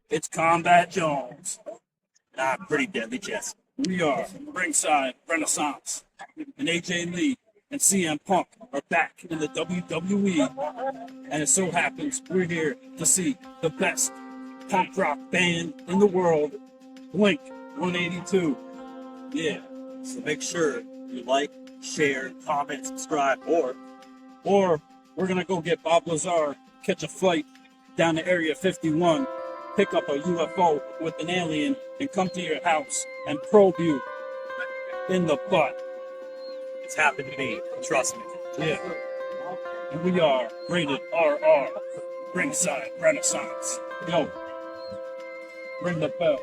It's Combat Jones. Pretty deadly, Jess. We are Ringside Renaissance. And AJ Lee and CM Punk are back in the WWE. And it so happens we're here to see the best punk rock band in the world, Blink 182. Yeah. So make sure you like, share, comment, subscribe, or we're going to go get Bob Lazar, catch a flight down to Area 51, pick up a UFO with an alien, and come to your house and probe you in the butt. It's happened to me, trust me. Yeah. And we are rated RR, Ringside Renaissance. Yo, ring the bell.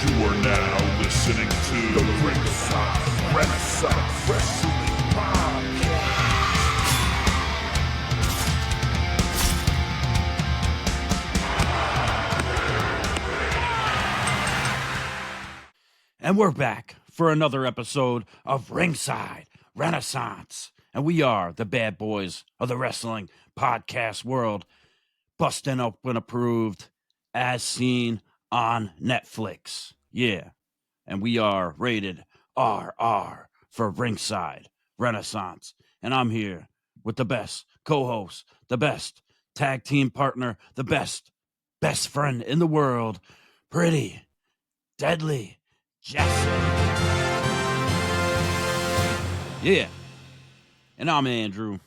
You are now listening to the Ringside Renaissance Wrestling Podcast. And we're back for another episode of Ringside Renaissance. And we are the bad boys of the wrestling podcast world, busting open approved as seen on Netflix. Yeah. And we are rated RR for Ringside Renaissance. And I'm here with the best co-host, the best tag team partner, the best friend in the world, pretty, deadly Jesse. Yeah. And I'm Andrew.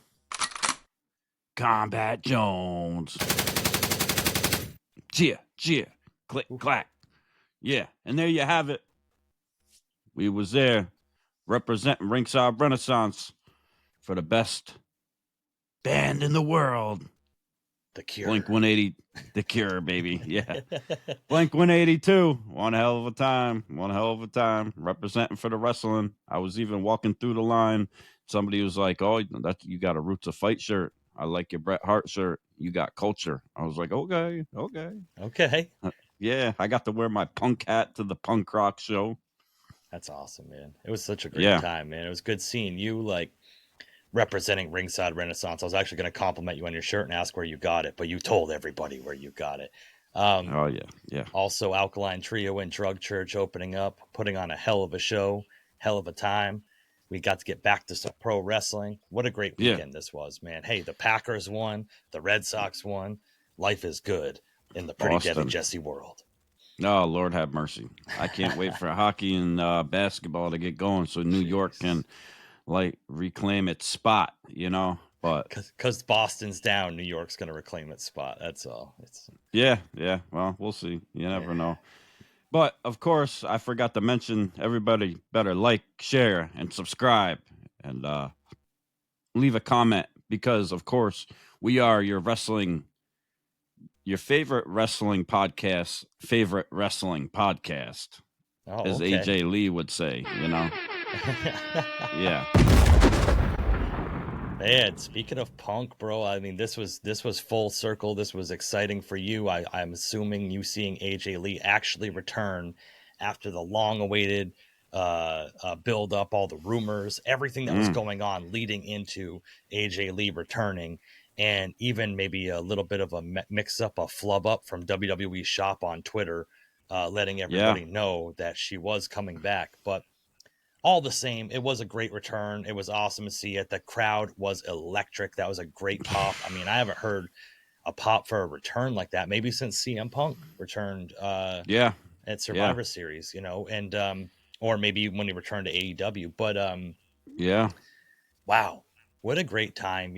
Combat Jones. Cheer. Click, clack. Yeah. And there you have it. We was there representing Ringside Renaissance for the best band in the world. The Cure. Blink 180. The Cure, baby. Yeah. Blink 182. One hell of a time. Representing for the wrestling. I was even walking through the line. Somebody was like, oh, you got a Roots of Fight shirt. I like your Bret Hart shirt. You got culture. I was like, okay. Yeah, I got to wear my punk hat to the punk rock show. That's awesome, man. It was such a great time, man. It was good seeing you, representing Ringside Renaissance. I was actually going to compliment you on your shirt and ask where you got it, but you told everybody where you got it. Yeah. Also, Alkaline Trio and Drug Church opening up, putting on a hell of a show, hell of a time. We got to get back to some pro wrestling. What a great weekend this was, man. Hey, the Packers won. The Red Sox won. Life is good in the pretty deadly Jesse world. Oh, Lord have mercy. I can't wait for hockey and basketball to get going so New York can reclaim its spot, but because Boston's down, New York's going to reclaim its spot. That's all. Yeah. Well, we'll see. You never know. But of course, I forgot to mention, everybody better like, share, and subscribe, and leave a comment, because of course we are your favorite wrestling podcast, as AJ Lee would say, Yeah. Man, speaking of punk, bro, I mean, this was full circle. This was exciting for you. I'm assuming you seeing AJ Lee actually return after the long-awaited build up, all the rumors, everything that was going on leading into AJ Lee returning, and even maybe a little bit of a mix-up, a flub up from WWE Shop on Twitter, letting everybody know that she was coming back. But all the same, it was a great return. It was awesome to see it. The crowd was electric. That was a great pop. I mean, I haven't heard a pop for a return like that, maybe since CM Punk returned at Survivor Series, and or maybe when he returned to AEW. But wow, what a great time,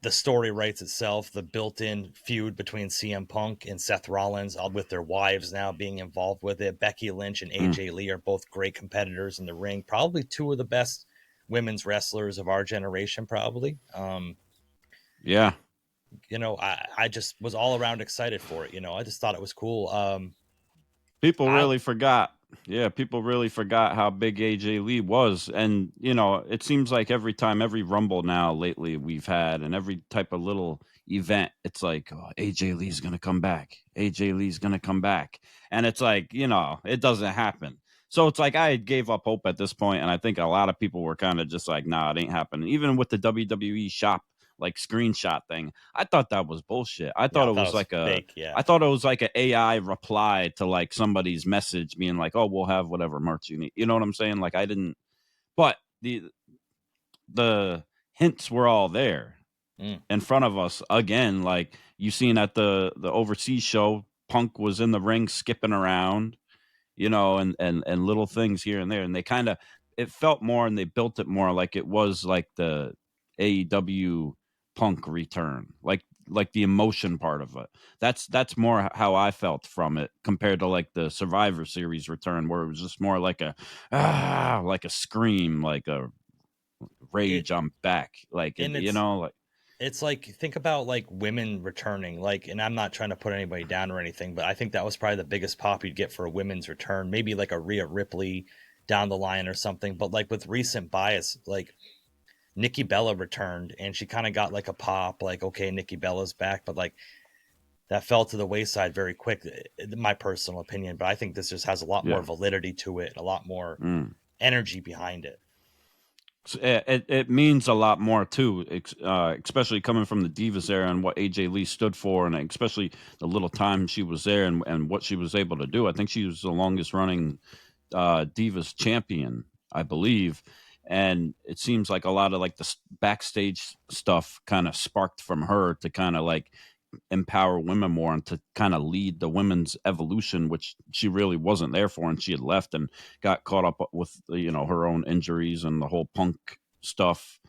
the story writes itself. The built-in feud between CM Punk and Seth Rollins, all with their wives now being involved with it. Becky Lynch and AJ Lee are both great competitors in the ring. Probably two of the best women's wrestlers of our generation, probably. I just was all around excited for it. I just thought it was cool. People really forgot how big AJ Lee was. And, it seems like every Rumble now lately we've had, and every type of little event, it's like, oh, AJ Lee's going to come back. And it's like, it doesn't happen. So it's like I gave up hope at this point, and I think a lot of people were kind of just like, nah, it ain't happening. Even with the WWE Shop like screenshot thing. I thought that was bullshit. I Yeah, thought I it thought was like fake. Yeah. I thought it was like an AI reply to like somebody's message being like, "Oh, we'll have whatever merch you need." You know what I'm saying? Like I didn't, but the hints were all there Mm. in front of us again. Like you seen at the overseas show, Punk was in the ring skipping around, you know, and little things here and there, and they kind of it felt more and they built it more like it was like the AEW Punk return, like the emotion part of it. That's more how I felt from it compared to like the Survivor Series return, where it was just more like like a scream, like a It rage, I'm back, like and you know, like it's like think about like women returning, like, and I'm not trying to put anybody down or anything, but I think that was probably the biggest pop you'd get for a women's return, maybe like a Rhea Ripley down the line or something. But like with recent bias, like Nikki Bella returned and she kind of got like a pop, like, okay, Nikki Bella's back, but like that fell to the wayside very quick, my personal opinion. But I think this just has a lot more yeah. validity to it, a lot more Mm. energy behind it. So, it means a lot more too, especially coming from the Divas era and what AJ Lee stood for, and especially the little time she was there and what she was able to do. I think she was the longest running Divas champion, I believe, and it seems like a lot of like the backstage stuff kind of sparked from her to kind of like empower women more and to kind of lead the women's evolution, which she really wasn't there for, and she had left and got caught up with you know her own injuries and the whole Punk stuff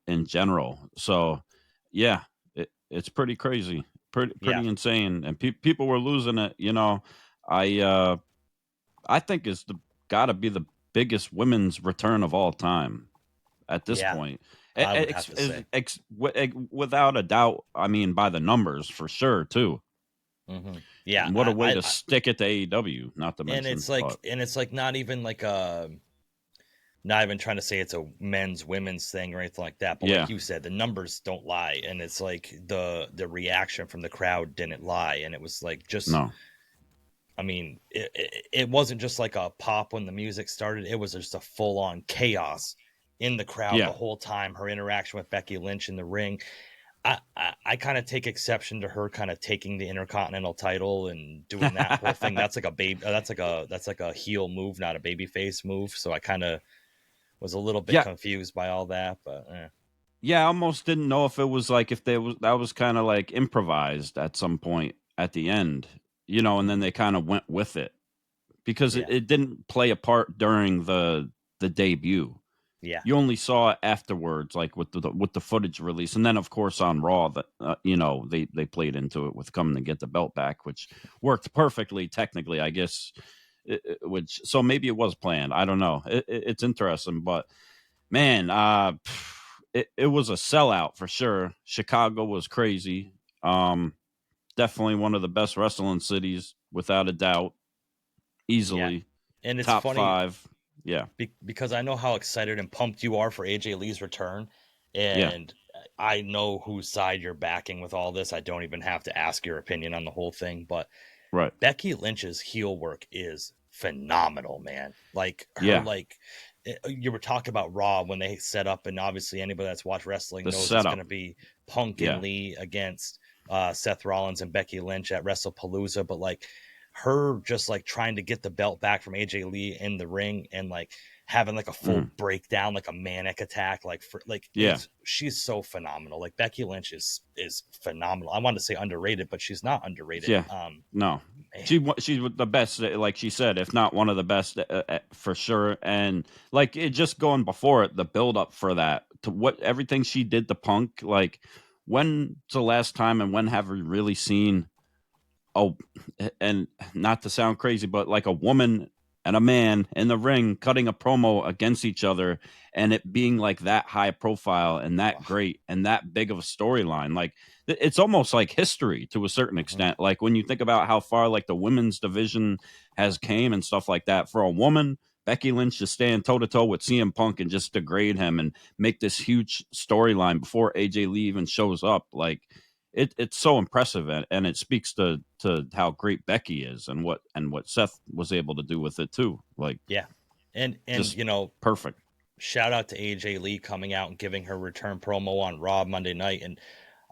in general. So yeah, it's pretty crazy, Yeah. pretty insane, and people were losing it. You know, I I think it's the got to be the biggest women's return of all time at this Yeah. point. I would have to say. Without a doubt, I mean, by the numbers for sure, too. Yeah. And what a way to stick it to AEW, not to And mention. it's like, not even like not even trying to say it's a men's women's thing or anything like that, but Yeah, like you said, the numbers don't lie, and it's like the reaction from the crowd didn't lie, and it was like just, no, I mean, it wasn't just like a pop when the music started, it was just a full-on chaos in the crowd the yeah. whole time. Her interaction with Becky Lynch in the ring, I kind of take exception to her kind of taking the Intercontinental title and doing that whole thing. That's like a baby. That's like a heel move, not a baby face move. So I kind of was a little bit Yeah, confused by all that, but yeah. I almost didn't know if it was like if they was that was kind of like improvised at some point at the end, you know, and then they kind of went with it because yeah, it didn't play a part during the debut. yeah, You only saw it afterwards, like with the footage release, and then of course on Raw, that you know they played into it with coming to get the belt back, which worked perfectly technically, I guess. Which so maybe it was planned. I don't know. It's interesting, but man, it was a sellout for sure. Chicago was crazy. Definitely one of the best wrestling cities, without a doubt, yeah. easily And it's top funny five. Yeah, because I know how excited and pumped you are for AJ Lee's return, yeah, and I know whose side you're backing with all this. I don't even have to ask your opinion on the whole thing, but right. Becky Lynch's heel work is phenomenal, man. Like her, Yeah, like you were talking about Raw when they set up, and obviously anybody that's watched wrestling the knows it's setup. going to be Punk and Yeah, Lee against Seth Rollins and Becky Lynch at Wrestlepalooza. But like her just like trying to get the belt back from AJ Lee in the ring and like having like a full mhm. breakdown, like a manic attack, like for like Yeah. she's so phenomenal. Like Becky Lynch is phenomenal. I wanted to say underrated, but she's not underrated. Yeah. No. Man. She's the best, like she said, if not one of the best for sure. And like it just going before it, the build up for that to what everything she did to Punk. Like when's the last time and when have we really seen? Oh, and not to sound crazy, but like a woman and a man in the ring cutting a promo against each other and it being like that high profile and that great and that big of a storyline. Like it's almost like history to a certain extent. Like when you think about how far like the women's division has came and stuff like that for a woman, Becky Lynch to stand toe to toe with CM Punk and just degrade him and make this huge storyline before AJ Lee even shows up. Like it's so impressive and it speaks to how great Becky is and what Seth was able to do with it too. Like Yeah. And just you know, perfect. shout out to AJ Lee coming out and giving her return promo on Raw Monday night. And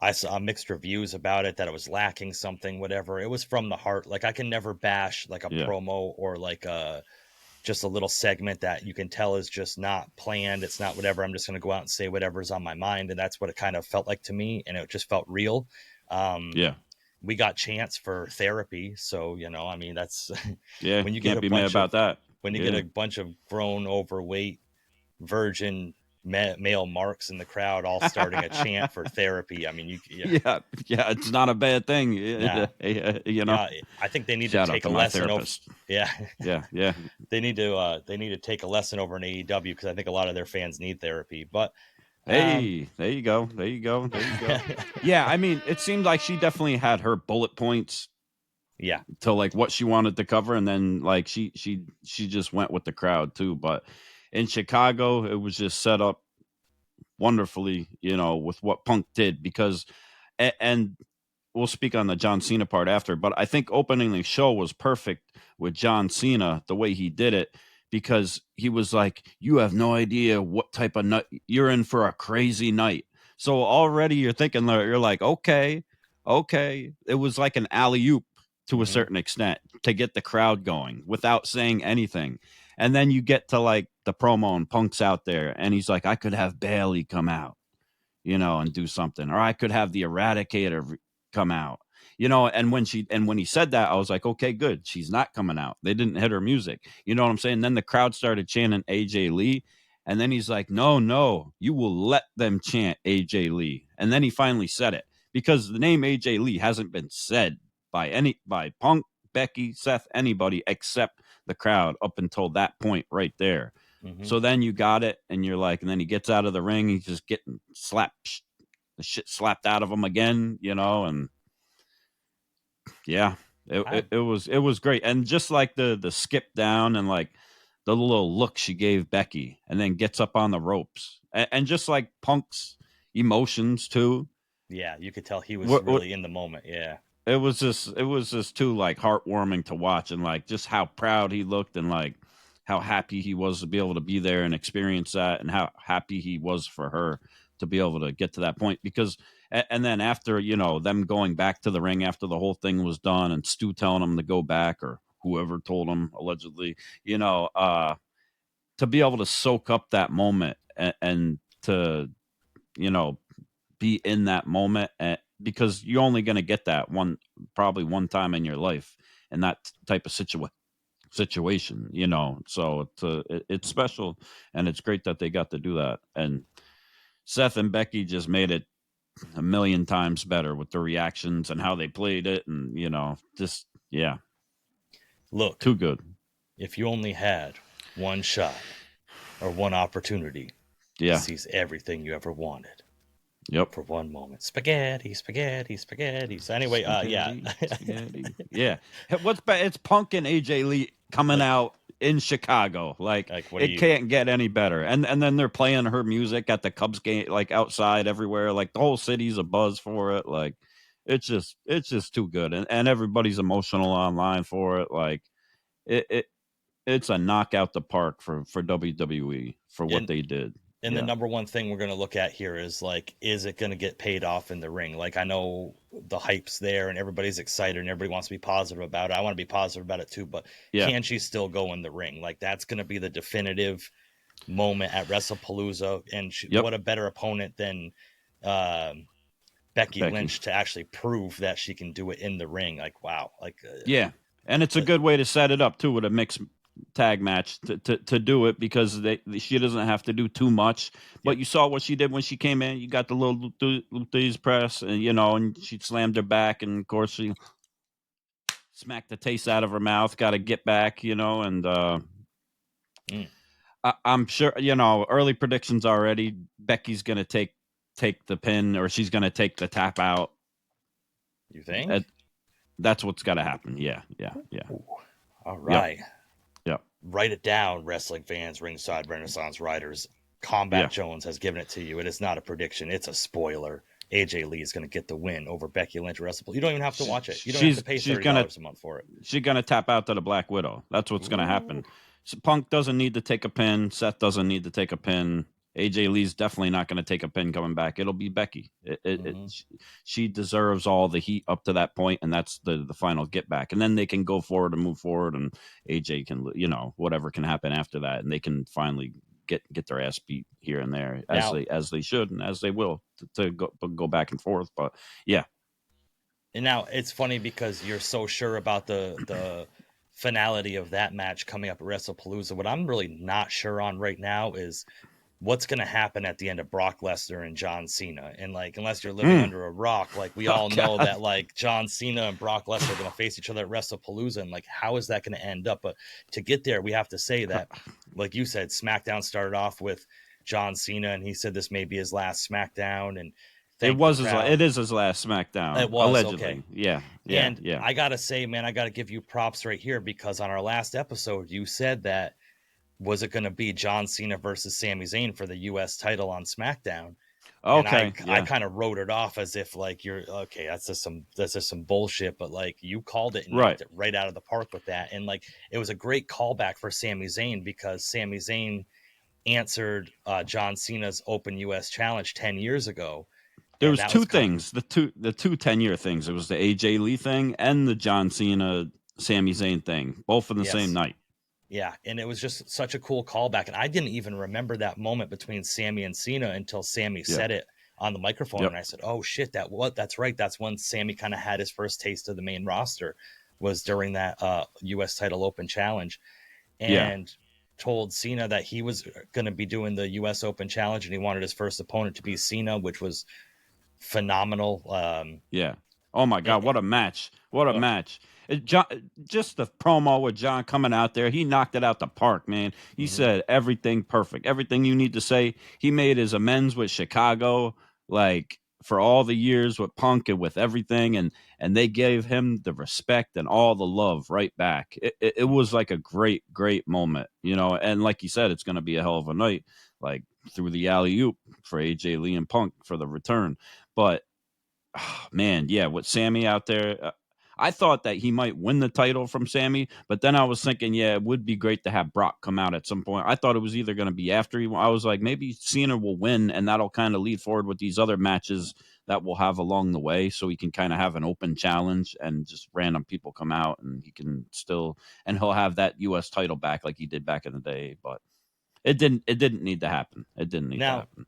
I saw mixed reviews about it, that it was lacking something, whatever. It was from the heart. Like, I can never bash like a Yeah. promo or like just a little segment that you can tell is just not planned. It's not whatever. I'm just going to go out and say whatever's on my mind. And that's what it kind of felt like to me. And it just felt real. Yeah. We got chance for therapy. So, you know, I mean, that's Yeah. when you Can't get be mad about that. when you get a bunch of grown, overweight, virgin male marks in the crowd all starting a chant for therapy. I mean, Yeah. It's not a bad thing. Nah. You know, I think they need shout to out take to a my lesson over. therapist. Yeah, Yeah. they need to take a lesson over in AEW, because I think a lot of their fans need therapy. But Hey, there you go. Yeah, I mean, it seemed like she definitely had her bullet points yeah, to like what she wanted to cover, and then like she just went with the crowd too. But in Chicago, it was just set up wonderfully, you know, with what Punk did, because and we'll speak on the John Cena part after, but I think opening the show was perfect with John Cena, the way he did it, because he was like, you have no idea what type of night you're in, for a crazy night. So already you're thinking, you're like, okay. It was like an alley-oop to a certain extent to get the crowd going without saying anything. And then you get to like the promo and Punk's out there and he's like, I could have Bailey come out, you know, and do something, or I could have the Eradicator come out, you know. And when he said that, I was like, okay, good, she's not coming out. They didn't hit her music, you know what I'm saying? Then the crowd started chanting AJ Lee, and then he's like, no, you will let them chant AJ Lee. And then he finally said it, because the name AJ Lee hasn't been said by Punk, Becky, Seth, anybody except the crowd up until that point right there. So then you got it, and you're like, and then he gets out of the ring, he's just getting slapped, the shit slapped out of him again, you know, and yeah, it was great. And just like the skip down and like the little look she gave Becky, and then gets up on the ropes, and just like Punk's emotions too. Yeah, you could tell he was really in the moment. Yeah. It was just too like heartwarming to watch, and like just how proud he looked, and like how happy he was to be able to be there and experience that, and how happy he was for her to be able to get to that point. Because and then after, you know, them going back to the ring after the whole thing was done, and Stu telling him to go back, or whoever told him allegedly, you know, to be able to soak up that moment, and to, you know, be in that moment, because you're only going to get that probably one time in your life in that type of situation, you know. So it's special, and it's great that they got to do that. And Seth and Becky just made it a million times better with the reactions and how they played it, and you know, just yeah, Look, too good. If you only had one shot or one opportunity to seize everything you ever wanted. Yep. For one moment. Spaghetti. So anyway, spaghetti. Yeah. It's Punk and AJ Lee coming out in Chicago. Like it can't get any better. And then they're playing her music at the Cubs game, like outside everywhere. Like the whole city's a buzz for it. Like it's just too good. And everybody's emotional online for it. Like it's a knockout the park for WWE for what they did. And the number one thing we're going to look at here is like, is it going to get paid off in the ring? Like, I know the hype's there and everybody's excited and everybody wants to be positive about it. I want to be positive about it too, but can she still go in the ring? Like, that's going to be the definitive moment at Wrestlepalooza. And what a better opponent than Becky Lynch to actually prove that she can do it in the ring. Like, wow. Like, yeah. And it's a good way to set it up too, with a mixed tag match to do it, because she doesn't have to do too much. But you saw what she did when she came in. You got the little Lute's press, and you know, and she slammed her back, and of course she smacked the taste out of her mouth. Got to get back, you know. And I'm sure, you know, early predictions already. Becky's gonna take the pin, or she's gonna take the tap out. You think? That's what's got to happen. Yeah. Ooh. All right. Yep. Write it down, wrestling fans, Ringside Renaissance writers. Combat Jones has given it to you. It is not a prediction. It's a spoiler. AJ Lee is going to get the win over Becky Lynch. You don't even have to watch it. You don't have to pay $30 a month for it. She's going to tap out to the Black Widow. That's what's going to happen. So Punk doesn't need to take a pin. Seth doesn't need to take a pin. AJ Lee's definitely not going to take a pin coming back. It'll be Becky. She deserves all the heat up to that point, and that's the final get back. And then they can go forward and move forward, and AJ can, whatever can happen after that, and they can finally get their ass beat here and there as they should and as they will to go back and forth. But yeah. And now it's funny because you're so sure about the finality of that match coming up at Wrestlepalooza. What I'm really not sure on right now is what's going to happen at the end of Brock Lesnar and John Cena. And like, unless you're living under a rock, like we all know that like John Cena and Brock Lesnar are going to face each other at Wrestlepalooza. And like, how is that going to end up? But to get there, we have to say that, like you said, SmackDown started off with John Cena, and he said this may be his last SmackDown. And it is his last SmackDown. It was, allegedly. okay. Yeah. I gotta say, man, I gotta give you props right here, because on our last episode, you said that was it going to be John Cena versus Sami Zayn for the U.S. title on SmackDown? Okay, and I kind of wrote it off as if like you're okay. That's just some bullshit. But like you called it and knocked it right out of the park with that, and like it was a great callback for Sami Zayn, because Sami Zayn answered John Cena's Open U.S. Challenge 10 years ago. There was two things, the two 10-year things. It was the AJ Lee thing and the John Cena Sami Zayn thing, both on the same night. Yeah, and it was just such a cool callback, and I didn't even remember that moment between Sami and Cena until Sami said it on the microphone, and I said, "Oh shit, that's right. That's when Sami kind of had his first taste of the main roster, was during that U.S. title Open Challenge," and told Cena that he was going to be doing the U.S. Open Challenge, and he wanted his first opponent to be Cena, which was phenomenal. Oh my God, what a match! What a match! Just the promo with John coming out there, he knocked it out the park, man. He said everything perfect, everything you need to say. He made his amends with Chicago, like for all the years with Punk and with everything, and they gave him the respect and all the love right back. It was like a great moment, and like you said, it's going to be a hell of a night, like through the alley-oop for AJ Lee and Punk for the return. But man, with Sami out there, I thought that he might win the title from Sami, but then I was thinking, it would be great to have Brock come out at some point. I thought it was either going to be after I was like, maybe Cena will win, and that'll kind of lead forward with these other matches that we'll have along the way, so he can kind of have an open challenge and just random people come out, and he can and he'll have that U.S. title back like he did back in the day. But it didn't need to happen. It didn't need to happen.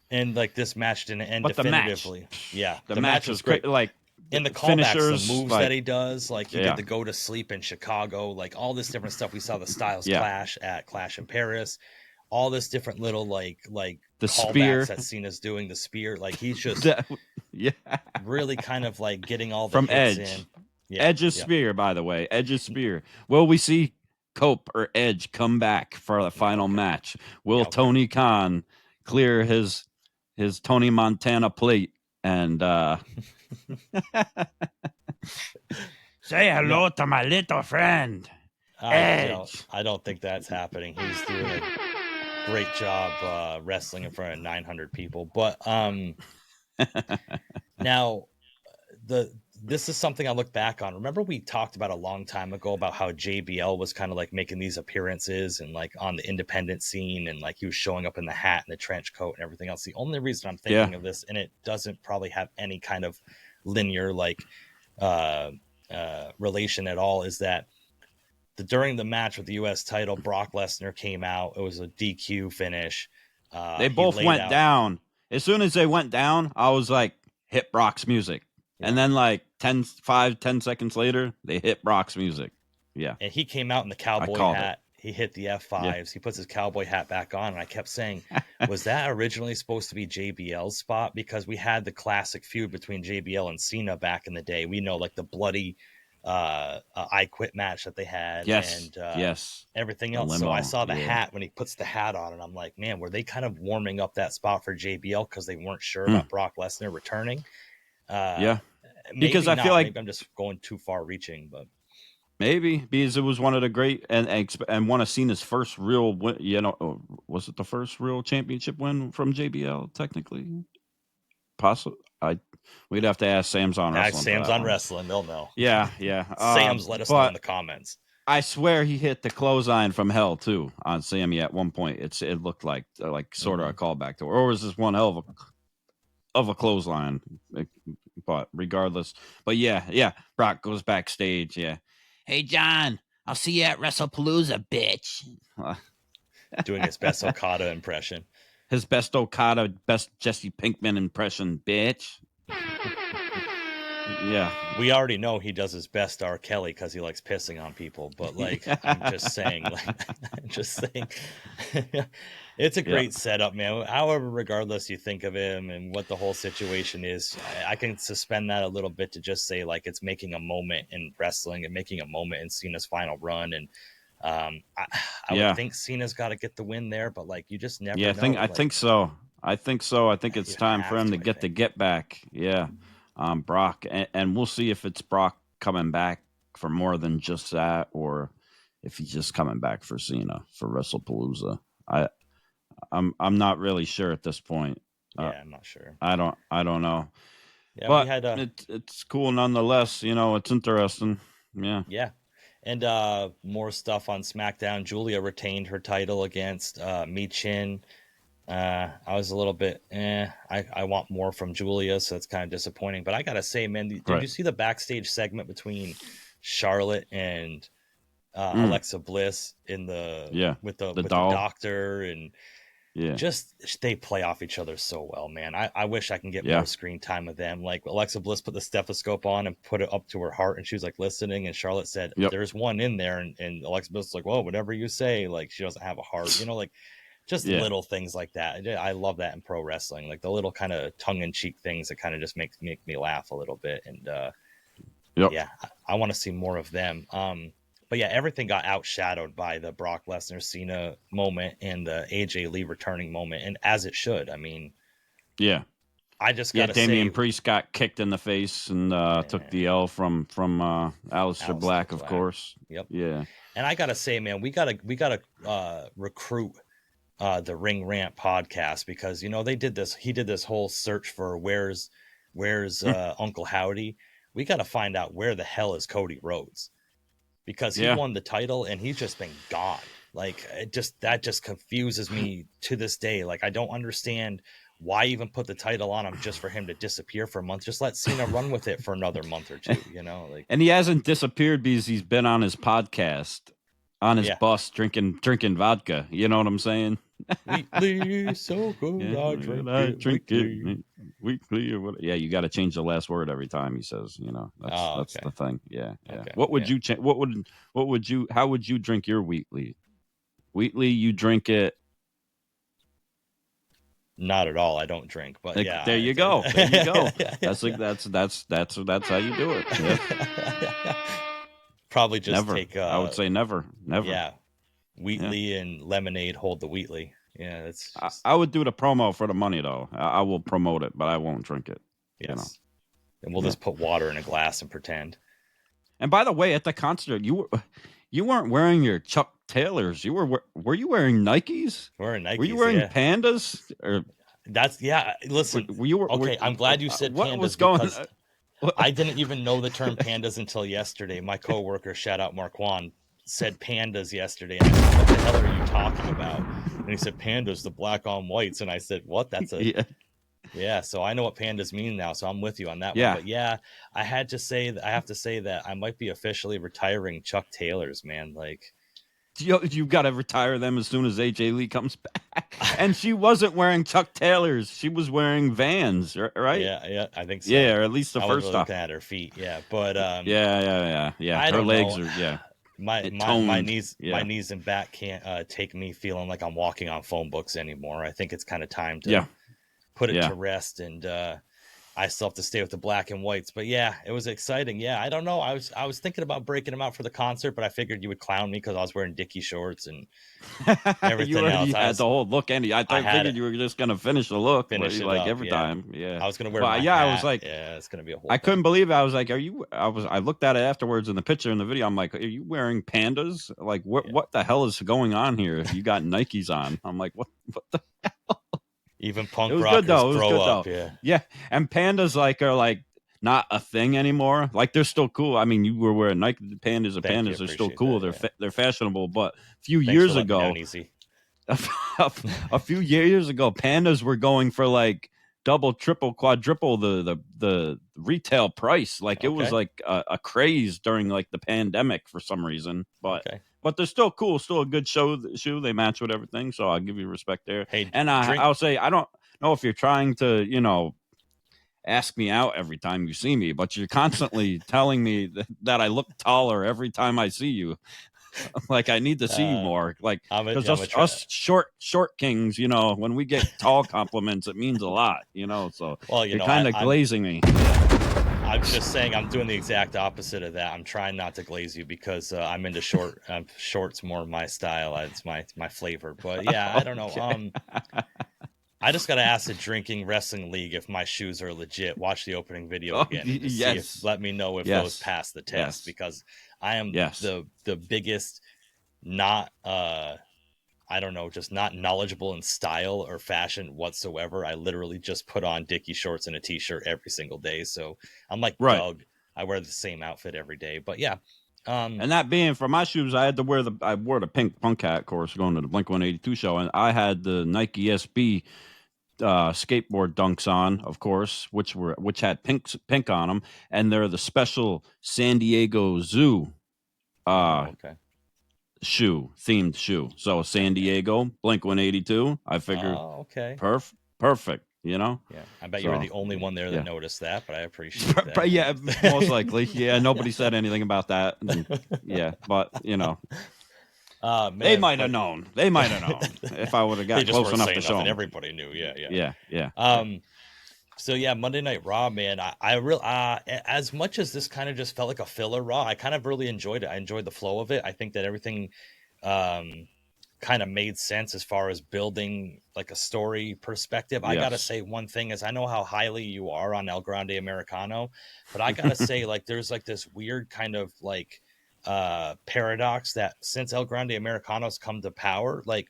And like this match didn't end definitively. The match was great. Like, in the callbacks, the moves that he does, like he did the go to sleep in Chicago, like all this different stuff. We saw the Styles clash at Clash in Paris, all this different little like the callbacks spear that Cena's doing, the spear, like he's just really kind of like getting all the from hits Edge. in. Edge's spear, by the way, Edge's spear. Will we see Cope or Edge come back for the final match? Will Tony Khan clear his Tony Montana plate and say hello to my little friend Edge? I don't think that's happening. He's doing a great job wrestling in front of 900 people. But now this is something I look back on. Remember we talked about a long time ago about how JBL was kind of like making these appearances and like on the independent scene, and like he was showing up in the hat and the trench coat and everything else. The only reason I'm thinking of this, and it doesn't probably have any kind of linear like relation at all, is that during the match with the U.S. title, Brock Lesnar came out. It was a DQ finish. They both went down. As soon as they went down, I was like, hit Brock's music. And then like 10 seconds later, they hit Brock's music. Yeah. And he came out in the cowboy hat. He hit the F5s. Yeah. He puts his cowboy hat back on. And I kept saying, was that originally supposed to be JBL's spot? Because we had the classic feud between JBL and Cena back in the day. We know like the bloody I Quit match that they had. And everything else. So I saw the hat when he puts the hat on. And I'm like, man, were they kind of warming up that spot for JBL because they weren't sure about Brock Lesnar returning? Because I feel like maybe I'm just going too far reaching, but maybe because it was one of the great and one of Cena's first real win, was it the first real championship win from JBL technically? Possibly. We'd have to ask Sam's on Wrestling. Sam's on Wrestling, they'll know. Yeah. Sam's let us know in the comments. I swear he hit the clothesline from hell too on Sami at one point. It looked like sort of a callback to, or was this one hell of a clothesline? But regardless, but yeah, Brock goes backstage. Yeah, hey John, I'll see you at Wrestlepalooza, bitch. Doing his best Okada impression. His best Okada, best Jesse Pinkman impression, bitch. Yeah, we already know he does his best R. Kelly because he likes pissing on people. But like, I'm just saying, it's a great setup, man. However, regardless you think of him and what the whole situation is, I can suspend that a little bit to just say like it's making a moment in wrestling and making a moment in Cena's final run. And I would think Cena's got to get the win there, but like you just never know. I think so. I think it's time for him to get the get back. Yeah. Brock, and we'll see if it's Brock coming back for more than just that, or if he's just coming back for Cena for Wrestlepalooza. I'm not really sure at this point. I'm not sure. I don't know. Yeah, but we had it's cool nonetheless. It's interesting. Yeah. Yeah. And more stuff on SmackDown. Julia retained her title against Michin. I was a little bit, I want more from Julia, so it's kind of disappointing. But I gotta say, man, did you see the backstage segment between Charlotte and Alexa Bliss with the doctor and just they play off each other so well, man. I wish I can get more screen time of them. Like Alexa Bliss put the stethoscope on and put it up to her heart, and she was like listening, and Charlotte said, "There's one in there," and Alexa Bliss was like, "Well, whatever you say." Like she doesn't have a heart, like. Just little things like that. I love that in pro wrestling, like the little kind of tongue-in-cheek things that kind of just make me laugh a little bit. And I want to see more of them. But yeah, everything got outshadowed by the Brock Lesnar Cena moment and the AJ Lee returning moment, and as it should. I mean, I just got to say, Damian Priest got kicked in the face and took the L from Aleister Black, of course. Yep. Yeah. And I gotta say, man, we gotta recruit the Ring Rant podcast, because he did this whole search for where's Uncle Howdy. We got to find out where the hell is Cody Rhodes, because he won the title and he's just been gone. Like that just confuses me to this day. Like I don't understand why even put the title on him just for him to disappear for a month. Just let Cena run with it for another month or two, like. And he hasn't disappeared because he's been on his podcast, on his bus, drinking vodka. You know what I'm saying? Weekly, so good. I drink it weekly or what? Yeah, you got to change the last word every time he says. That's the thing. Yeah. Okay. What would you change? How would you drink your Wheatley? Wheatley, you drink it. Not at all. I don't drink, but there you go. That's how you do it. Yeah. Probably just never. Take. I would say never. Yeah. Wheatley and lemonade hold the Wheatley. Yeah, it's. I would do the promo for the money though. I will promote it, but I won't drink it. Yes. And we'll just put water in a glass and pretend. And by the way, at the concert, you weren't wearing your Chuck Taylors. Were you wearing Nikes? Wearing Nikes. Were you wearing Pandas? Or listen. I'm glad you said what Pandas. Was going? Because I didn't even know the term Pandas until yesterday. My coworker, shout out Marquand, said Pandas yesterday, and I said, "What the hell are you talking about?" And he said, "Pandas, the black on whites." And I said, "What? That's a yeah." So I know what pandas mean now. So I'm with you on that one. But I have to say that I might be officially retiring Chuck Taylors, man. Like, you got to retire them as soon as AJ Lee comes back. And she wasn't wearing Chuck Taylors; she was wearing Vans, right? Yeah, I think so. Yeah, or at least the first time. Looking at her feet, but yeah. Her legs are My knees and back can't take me feeling like I'm walking on phone books anymore. I think it's kind of time to put it to rest, and I still have to stay with the black and whites. But yeah, it was exciting. Yeah, I don't know. I was thinking about breaking them out for the concert, but I figured you would clown me because I was wearing Dickie shorts and everything else. You had the whole look, Andy. I figured you were just gonna finish the look, every time. Yeah, I was gonna wear. I was like, it's gonna be a whole. I couldn't believe it. I was like, are you? I looked at it afterwards in the picture in the video. I'm like, are you wearing Pandas? Like, what the hell is going on here? You got Nikes on. I'm like, what the hell? Even punk rockers throw up. Yeah, and Pandas are like not a thing anymore. Like they're still cool. I mean, you were wearing Nike pandas, or Thank you, pandas are still appreciate cool. that, They're fashionable. But a few Thanks years for letting me ago, down easy. a few years ago, pandas were going for like double, triple, quadruple the retail price. Like it was Okay. like a craze during like the pandemic for some reason. But Okay. they're still cool, still a good shoe. They match with everything, so I'll give you respect there. Hey, And I'll say I don't know if you're trying to ask me out every time you see me, but you're constantly telling me that I look taller every time I see you. Like I need to see you more, like because us short kings, when we get tall compliments, it means a lot, So Well, you're kind of glazing me. I'm just saying I'm doing the exact opposite of that. I'm trying not to glaze you because I'm into shorts more my style. It's my flavor. But yeah, I don't know. I just got to ask the Drinking Wrestling League if my shoes are legit. Watch the opening video again. And just let me know if those pass the test because I am the biggest not I don't know, just not knowledgeable in style or fashion whatsoever. I literally just put on Dickie shorts and a t-shirt every single day. So I'm like Doug. I wear the same outfit every day. But yeah. And that being for my shoes, I wore the pink punk hat, of course, going to the Blink-182 show, and I had the Nike SB skateboard dunks on, of course, which had pink on them, and they're the special San Diego Zoo themed shoe. So San Diego, Blink-182. I figured, perfect. Yeah, I bet you were the only one there that noticed that, but I appreciate that. Yeah, most likely. Yeah, nobody said anything about that. Yeah, but man, they might have known. They might have known if I would have got close enough to show them. Everybody knew. Yeah. So yeah, Monday Night Raw, man. I really, as much as this kind of just felt like a filler Raw, I kind of really enjoyed it. I enjoyed the flow of it. I think that everything kind of made sense as far as building like a story perspective. I gotta say one thing is I know how highly you are on El Grande Americano, but I gotta say like there's like this weird kind of like paradox that since El Grande Americano's come to power, like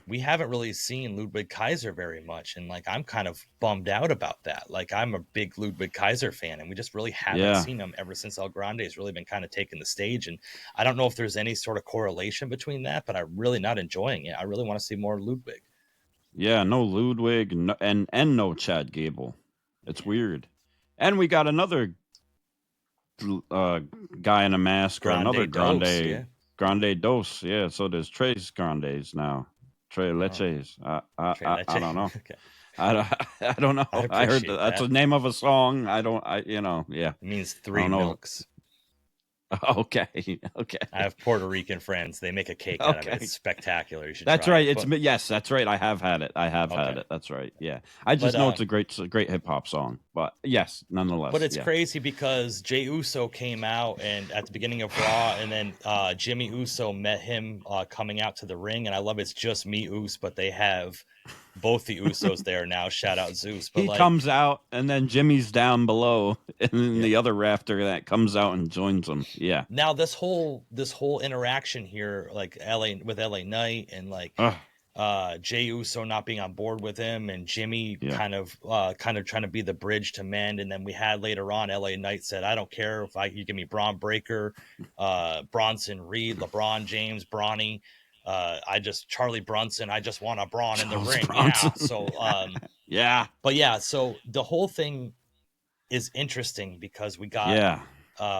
we haven't really seen Ludwig Kaiser very much, and like I'm kind of bummed out about that. Like I'm a big Ludwig Kaiser fan, and we just really haven't seen him ever since El Grande has really been kind of taking the stage. And I don't know if there's any sort of correlation between that, but I'm really not enjoying it. I really want to see more Ludwig. Yeah, no Ludwig, and no Chad Gable. It's weird. And we got another guy in a mask, Grande Dos. Yeah, so there's Tres Grandes now. Tres Leches. I don't know. Okay. I don't know. I heard that's the name of a song. It means three milks. Okay. I have Puerto Rican friends. They make a cake out of it. It's spectacular. You should That's try right. it. Yes, that's right. I have had it. Had it. That's right. Yeah. I just know it's a great hip hop song. But yes, nonetheless. But it's crazy because Jey Uso came out and at the beginning of Raw, and then Jimmy Uso met him coming out to the ring, and I love it's just me Uso, but they have both the Usos there now. Shout out Zeus. But he comes out, and then Jimmy's down below, and then the other rafter that comes out and joins him. Yeah. Now this whole interaction here, like LA Knight, and like Jey Uso not being on board with him, and Jimmy kind of trying to be the bridge to mend. And then we had later on LA Knight said, "I don't care if you give me Braun Breaker, Bronson Reed, LeBron James, Bronny." Charlie Brunson. I just want a Braun in the ring. Bronson. Yeah. So, but yeah, so the whole thing is interesting because we got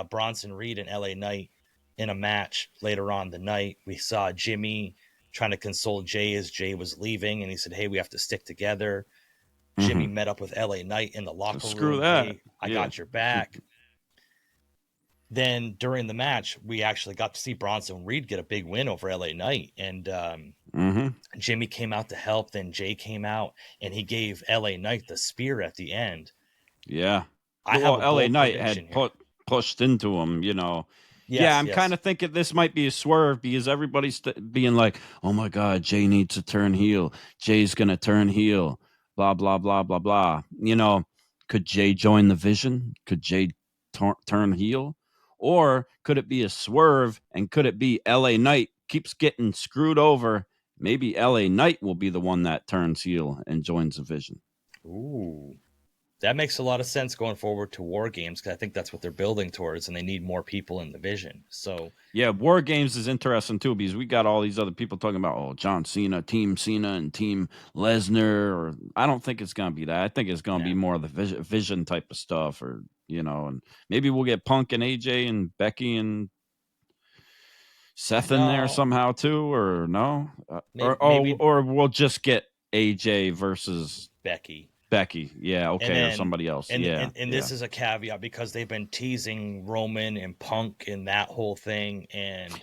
Bronson Reed and LA Knight in a match later on the night. We saw Jimmy trying to console Jey as Jey was leaving, and he said, "Hey, we have to stick together." Jimmy met up with LA Knight in the locker room. Screw that. Hey, I got your back. Then during the match, we actually got to see Bronson Reed get a big win over LA Knight. And Jimmy came out to help. Then Jey came out and he gave LA Knight the spear at the end. Yeah. LA Knight had pushed into him, I'm kind of thinking this might be a swerve because everybody's being like, oh my God, Jey needs to turn heel. Jey's going to turn heel. Blah, blah, blah, blah, blah. Could Jey join the Vision? Could Jey turn heel? Or could it be a swerve, and could it be LA Knight keeps getting screwed over? Maybe LA Knight will be the one that turns heel and joins the Vision. Ooh. That makes a lot of sense going forward to War Games, because I think that's what they're building towards, and they need more people in the division. So Yeah, War Games is interesting too because we got all these other people talking about John Cena and Team Lesnar. Or I don't think it's gonna be that. I think it's gonna be more of the vision type of stuff, or and maybe we'll get Punk and AJ and Becky and Seth in there somehow too, or no, or we'll just get AJ versus Becky. Yeah, okay, or somebody else. And this is a caveat because they've been teasing Roman and Punk and that whole thing, and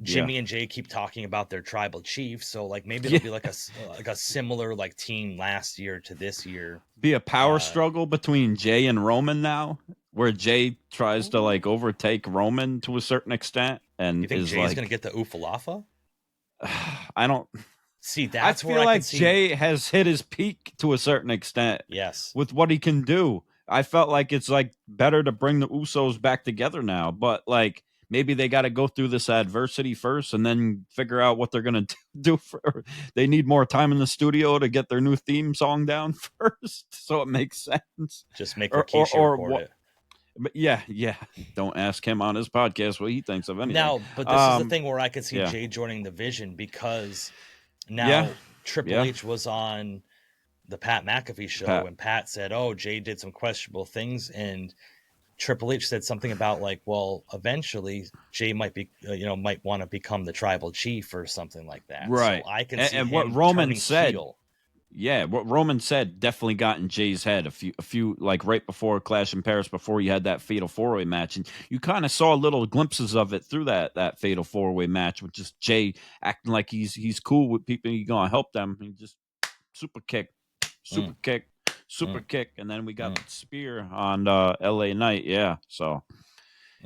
Jimmy and Jay keep talking about their tribal chief. So like maybe it'll be like a similar like team last year to this year. Be a power struggle between Jay and Roman now, where Jay tries to like overtake Roman to a certain extent, and you think is Jay's gonna get the Oofalafa? I don't. See, that's I feel like Jay has hit his peak to a certain extent. Yes. With what he can do. I felt like it's like better to bring the Usos back together now, but like maybe they got to go through this adversity first and then figure out what they're going to do. They need more time in the studio to get their new theme song down first, so it makes sense. Just make Rikishi record it. But yeah. Don't ask him on his podcast what he thinks of anything. Now, but this is the thing where I could see Jay joining the Vision, because now Triple H was on the Pat McAfee show, and Pat said, Jay did some questionable things, and Triple H said something about like, well, eventually Jay might be, might want to become the tribal chief or something like that. Right. So I can see and him what Roman said. heel. Yeah, what Roman said definitely got in Jay's head a few like right before Clash in Paris, before you had that Fatal 4-Way match, and you kind of saw little glimpses of it through that Fatal 4-Way match, with just Jay acting like he's cool with people, he's gonna help them, and just super kick, and then we got the spear on LA Knight. Yeah, so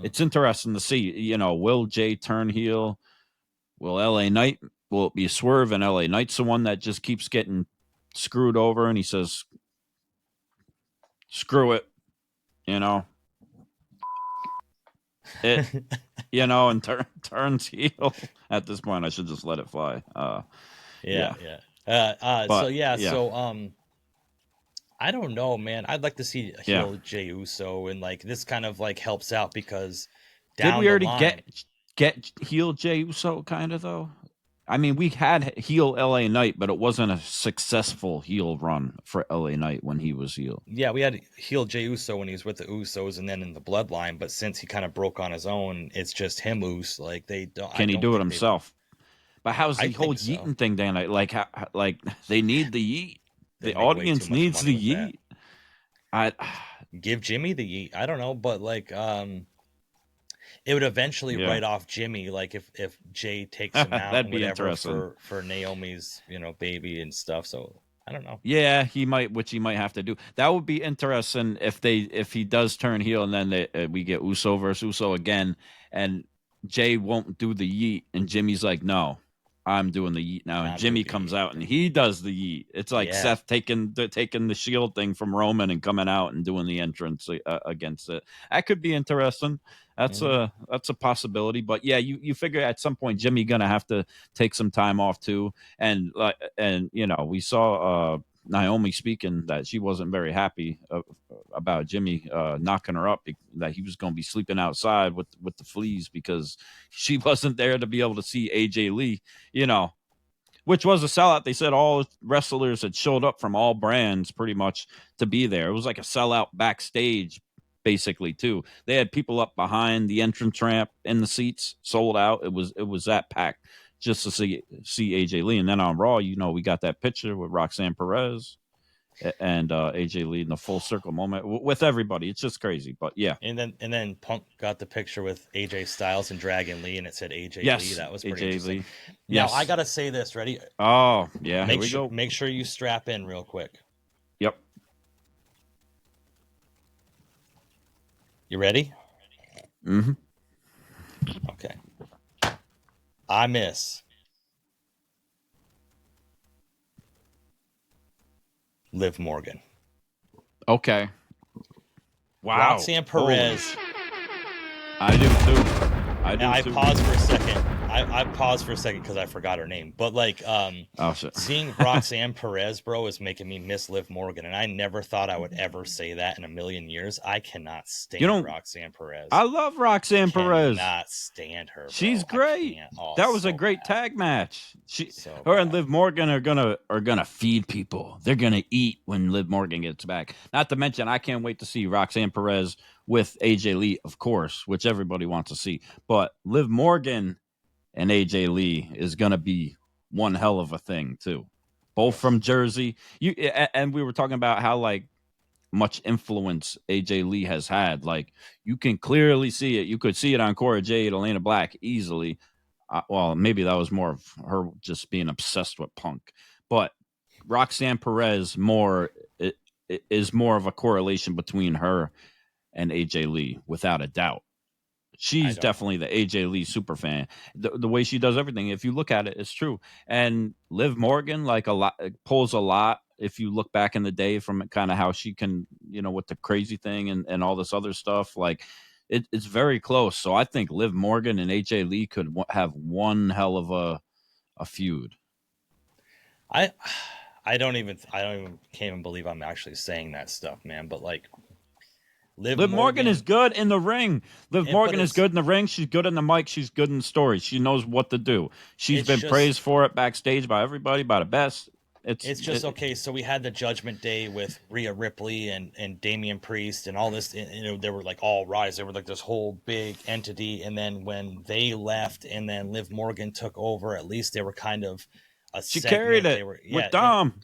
it's interesting to see. Will Jay turn heel? Will it be a swerve, and LA Knight's the one that just keeps getting screwed over, and he says screw it, and turns heel. At this point I should just let it fly. So I don't know, man. I'd like to see heel Jey Uso, and like this kind of like helps out, because did we already get heel Jey Uso kind of though? I mean, we had heel LA Knight, but it wasn't a successful heel run for LA Knight when he was heel. Yeah, we had heel Jey Uso when he was with the Usos and then in the Bloodline, but since he kind of broke on his own, it's just him Us. Like they don't. Can he do it himself? But how's the whole yeeting thing, Dan? Like they need the yeet. The audience needs the yeet. Give Jimmy the yeet. I don't know, but like it would eventually write off Jimmy, like if Jay takes him out that'd and be whatever interesting for Naomi's baby and stuff. So I don't know. Yeah, he might have to do. That would be interesting if he does turn heel, and then we get Uso versus Uso again, and Jay won't do the yeet, and Jimmy's like, no, I'm doing the yeet now, and Jimmy comes out and he does the yeet. It's like Seth taking the Shield thing from Roman and coming out and doing the entrance against it. That could be interesting. That's a possibility. But yeah, you figure at some point Jimmy gonna have to take some time off too, and we saw Naomi speaking that she wasn't very happy about Jimmy knocking her up, that he was going to be sleeping outside with the fleas because she wasn't there to be able to see AJ Lee, which was a sellout. They said all wrestlers had showed up from all brands pretty much to be there. It was like a sellout backstage basically too. They had people up behind the entrance ramp in the seats, sold out. It was that packed just to see AJ Lee. And then on Raw, we got that picture with Roxanne Perez and AJ Lee in the full circle moment with everybody. It's just crazy, but yeah. And then Punk got the picture with AJ Styles and Dragon Lee, and it said AJ Lee. That was pretty interesting. Lee. Now I gotta say this. Ready? Oh yeah. Here we go. Make sure you strap in real quick. Yep. You ready? Mm-hmm. Okay. I miss Liv Morgan. Okay. Wow. Roxanne Perez. I do too. I paused for a second. I paused for a second because I forgot her name, but like Oh shit. seeing Roxanne Perez, bro, is making me miss Liv Morgan, and I never thought I would ever say that in a million years. I cannot stand Roxanne Perez. I love Roxanne Perez. Cannot stand her, bro. She's great. That was a great tag match. Her and Liv Morgan are gonna feed people. They're gonna eat when Liv Morgan gets back. Not to mention, I can't wait to see Roxanne Perez with AJ Lee, of course, which everybody wants to see. But Liv Morgan and AJ Lee is gonna be one hell of a thing too. Both from Jersey. And we were talking about how like much influence AJ Lee has had. Like you can clearly see it. You could see it on Cora Jade, Elena Black easily. Well, maybe that was more of her just being obsessed with Punk, but Roxanne Perez is more of a correlation between her and AJ Lee, without a doubt. She's definitely the AJ Lee super fan. The way she does everything, if you look at it, it's true. And Liv Morgan, like pulls a lot. If you look back in the day from kind of how she can, with the crazy thing and all this other stuff, like it's very close. So I think Liv Morgan and AJ Lee could have one hell of a feud. I can't even believe I'm actually saying that stuff, man. But like, Liv Morgan is good in the ring. Liv Morgan is good in the ring. She's good in the mic. She's good in the story. She knows what to do. She's been praised for it backstage by everybody, by the best. It's just okay. So we had the Judgment Day with Rhea Ripley and Damian Priest and all this. They were like all rise. They were like this whole big entity. And then when they left, and then Liv Morgan took over, at least they were kind of she carried it with Dom.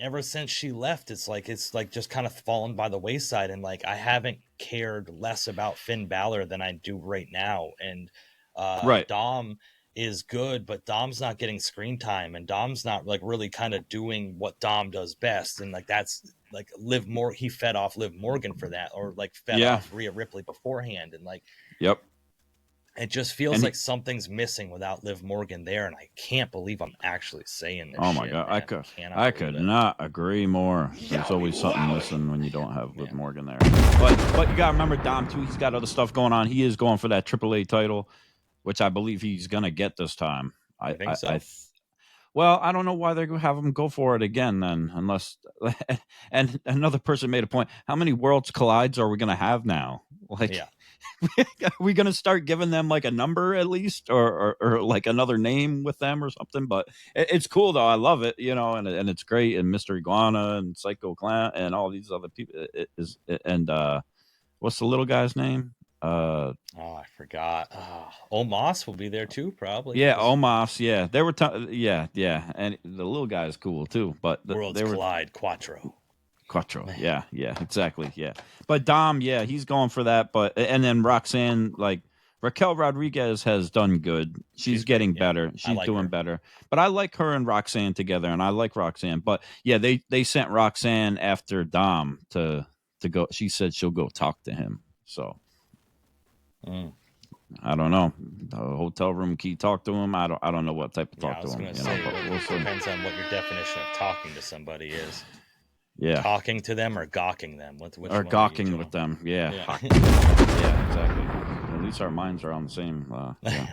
Ever since she left, it's like just kind of fallen by the wayside, and like I haven't cared less about Finn Balor than I do right now. And Dom is good, but Dom's not getting screen time, and Dom's not like really kind of doing what Dom does best. And like that's like he fed off Liv Morgan for that, or like fed off Rhea Ripley beforehand, and like it just feels like something's missing without Liv Morgan there, and I can't believe I'm actually saying this. Oh my god, I could not agree more. There's always something missing when you don't have Liv Morgan there. But you gotta remember Dom too. He's got other stuff going on. He is going for that AAA title, which I believe he's gonna get this time. I think so. Well, I don't know why they're going to have him go for it again then, unless. And another person made a point. How many Worlds Collides are we going to have now? Like, are we going to start giving them like a number at least, or like another name with them or something? But it's cool though. I love it, and it's great. And Mr. Iguana and Psycho Clown and all these other people what's the little guy's name? I forgot. Omos will be there too, probably. Yeah, Omos. Yeah, they were. And the little guy is cool too. But Worlds Collide Quattro. Yeah, exactly. Yeah, but Dom, he's going for that. But and then Roxanne, like Raquel Rodriguez, has done good. She's getting better. She's doing better. But I like her and Roxanne together, and I like Roxanne. But yeah, they sent Roxanne after Dom to go. She said she'll go talk to him. So. I don't know. The hotel room key talk to him. I don't know what type of talk to him. Depends on what your definition of talking to somebody is. Yeah, talking to them or gawking them. Or gawking with them. Yeah, yeah, exactly. At least our minds are on the same.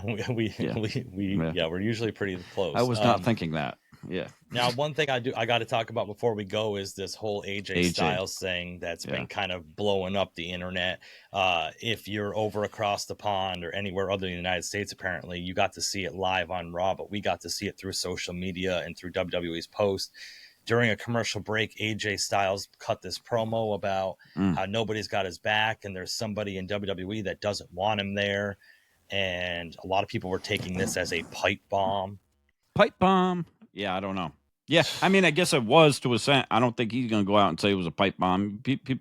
We're usually pretty close. I was not thinking that. Yeah. Now, one thing I got to talk about before we go is this whole AJ Styles thing that's been kind of blowing up the internet. If you're over across the pond or anywhere other than the United States, apparently you got to see it live on Raw, but we got to see it through social media and through WWE's post. During a commercial break, AJ Styles cut this promo about how nobody's got his back, and there's somebody in WWE that doesn't want him there. And a lot of people were taking this as a pipe bomb. Pipe bomb. Yeah, I don't know. Yeah, I mean, I guess it was to a extent. I don't think he's going to go out and say it was a pipe bomb. Too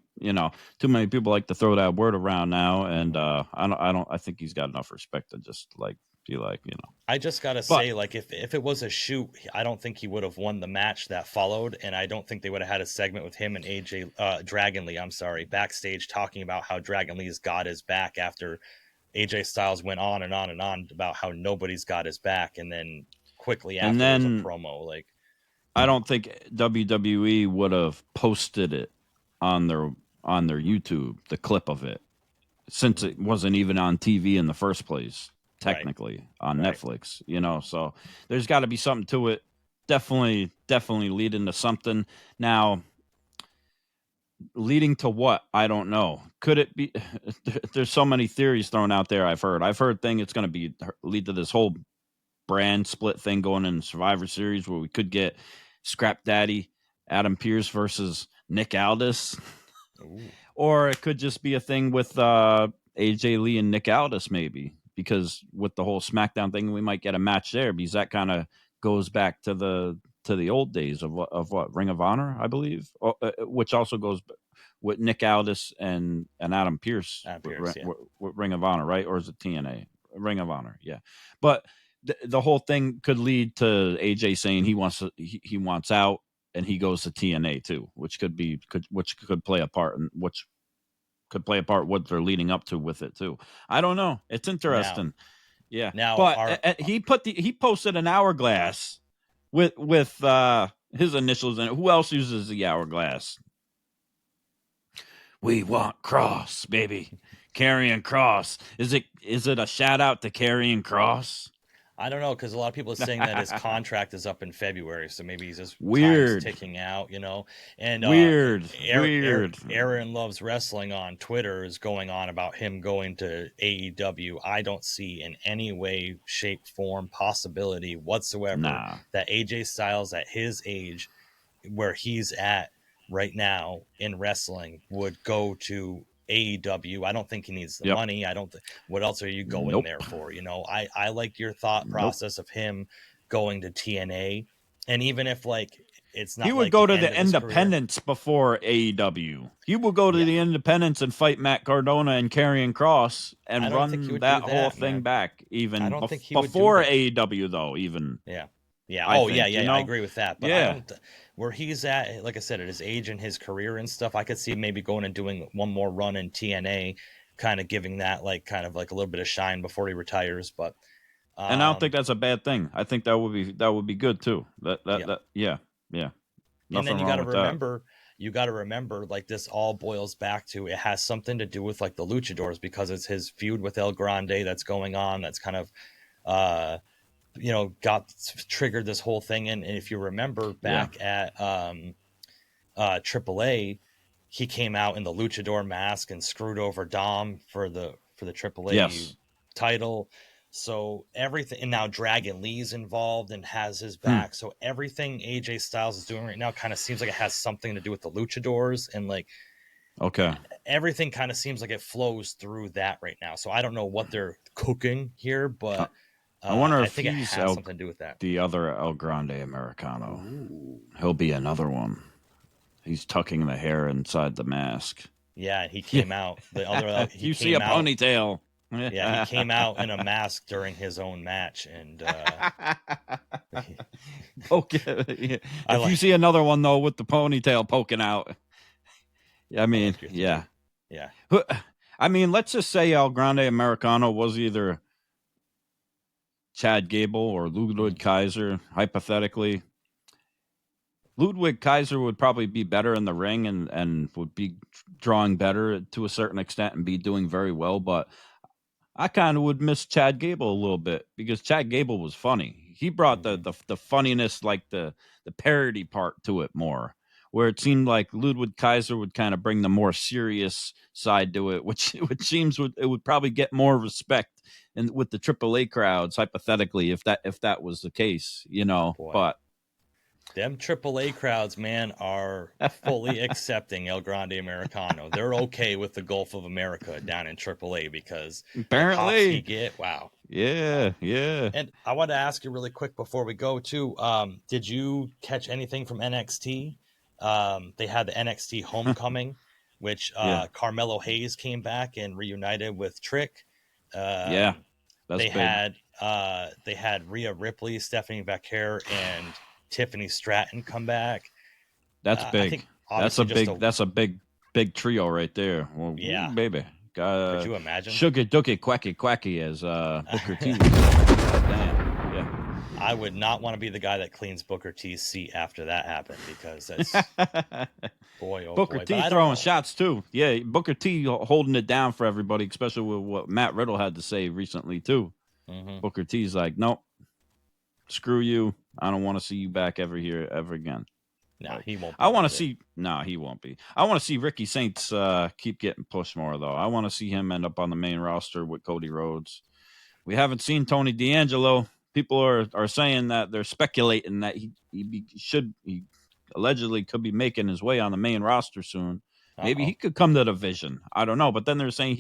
many people like to throw that word around now, and I think he's got enough respect to just like be like, I just gotta say, like, if it was a shoot, I don't think he would have won the match that followed, and I don't think they would have had a segment with him and Dragon Lee. I'm sorry, backstage talking about how Dragon Lee's got his back after AJ Styles went on and on and on about how nobody's got his back, and then quickly after a promo. Like, I don't think WWE would have posted it on their YouTube, the clip of it, since it wasn't even on TV in the first place. technically on Right. Netflix, you know. So there's got to be something to it. Definitely leading to something. Now, leading to what? I don't know. Could it be? There's so many theories thrown out there. I've heard thing it's going to be lead to this whole brand split thing going in Survivor Series where we could get Scrap Daddy Adam Pearce versus Nick Aldis. Ooh. Or it could just be a thing with AJ Lee and Nick Aldis, maybe, because with the whole SmackDown thing, we might get a match there because that kind of goes back to the old days of what Ring of Honor, I believe, which also goes with Nick Aldis and Adam Pearce, with Ring of Honor, right? Or is it TNA? Ring of Honor, yeah. But the whole thing could lead to AJ saying he wants out. And he goes to TNA too, which could play a part, and which could play a part what they're leading up to with it too. I don't know. It's interesting. Yeah. Now, but he posted an hourglass with his initials in it. Who else uses the hourglass? We want Cross, baby. Karrion Kross. Is it a shout out to Karrion Kross? I don't know, because a lot of people are saying that his contract is up in February, so maybe he's just weird time's ticking out, you know. And weird. Aaron Loves Wrestling on Twitter is going on about him going to AEW. I don't see in any way, shape, form, possibility whatsoever that AJ Styles at his age, where he's at right now in wrestling, would go to AEW. I don't think he needs the money. I don't think. What else are you going there for? You know, I like your thought process of him going to TNA, and even if like it's not, he would go to the Independents before AEW. He would go to the Independents and fight Matt Cardona and Karrion Kross and run that whole thing back. Even before AEW, though. Even yeah. I agree with that. But I don't. Where he's at, like I said, at his age and his career and stuff, I could see maybe going and doing one more run in TNA, kind of giving that like a little bit of shine before he retires. But and I don't think that's a bad thing. I think that would be good too. Yeah. And then you got to remember, like this all boils back to it has something to do with like the luchadors, because it's his feud with El Grande that's going on. That's kind of got triggered this whole thing. And if you remember back at AAA, he came out in the luchador mask and screwed over Dom for the AAA title. So everything, and now Dragon Lee's involved and has his back. So everything AJ Styles is doing right now kind of seems like it has something to do with the luchadors, and like everything kind of seems like it flows through that right now. So I don't know what they're cooking here, but I wonder if it has something to do with that. The other El Grande Americano. Ooh. He'll be another one. He's tucking the hair inside the mask. Yeah, he came out. The other you see a ponytail. Yeah, he came out in a mask during his own match, and if you see another one though with the ponytail poking out, I mean, yeah. I mean, let's just say El Grande Americano was either Chad Gable or Ludwig Kaiser, hypothetically. Ludwig Kaiser would probably be better in the ring and would be drawing better to a certain extent and be doing very well, but I kind of would miss Chad Gable a little bit because Chad Gable was funny. He brought the funniness, like the parody part to it more, where it seemed like Ludwig Kaiser would kind of bring the more serious side to it, which seems it would probably get more respect and with the AAA crowds, hypothetically, if that was the case, you know. Boy. But them AAA crowds, man, are fully accepting El Grande Americano. They're okay with the Gulf of America down in AAA because apparently he get wow. Yeah. And I want to ask you really quick before we go too. Did you catch anything from NXT? They had the NXT Homecoming, which Carmelo Hayes came back and reunited with Trick. That's they big. had Rhea Ripley, Stephanie Vaquer, and Tiffany Stratton come back. That's big. That's a big trio right there. Well, yeah, baby. Could you imagine? Sugar Dookie Quacky as Booker T. Damn. Yeah. I would not want to be the guy that cleans Booker T's seat after that happened, because that's Booker T throwing shots too. Yeah, Booker T holding it down for everybody, especially with what Matt Riddle had to say recently too. Booker T's like, nope, screw you. I don't want to see you back ever here ever again. No, he won't be. I want to see. No, he won't be. I want to see Ricky Saints keep getting pushed more, though. I want to see him end up on the main roster with Cody Rhodes. We haven't seen Tony D'Angelo. People are saying that they're speculating that he allegedly could be making his way on the main roster soon. Maybe he could come to the Vision. I don't know. But then they're saying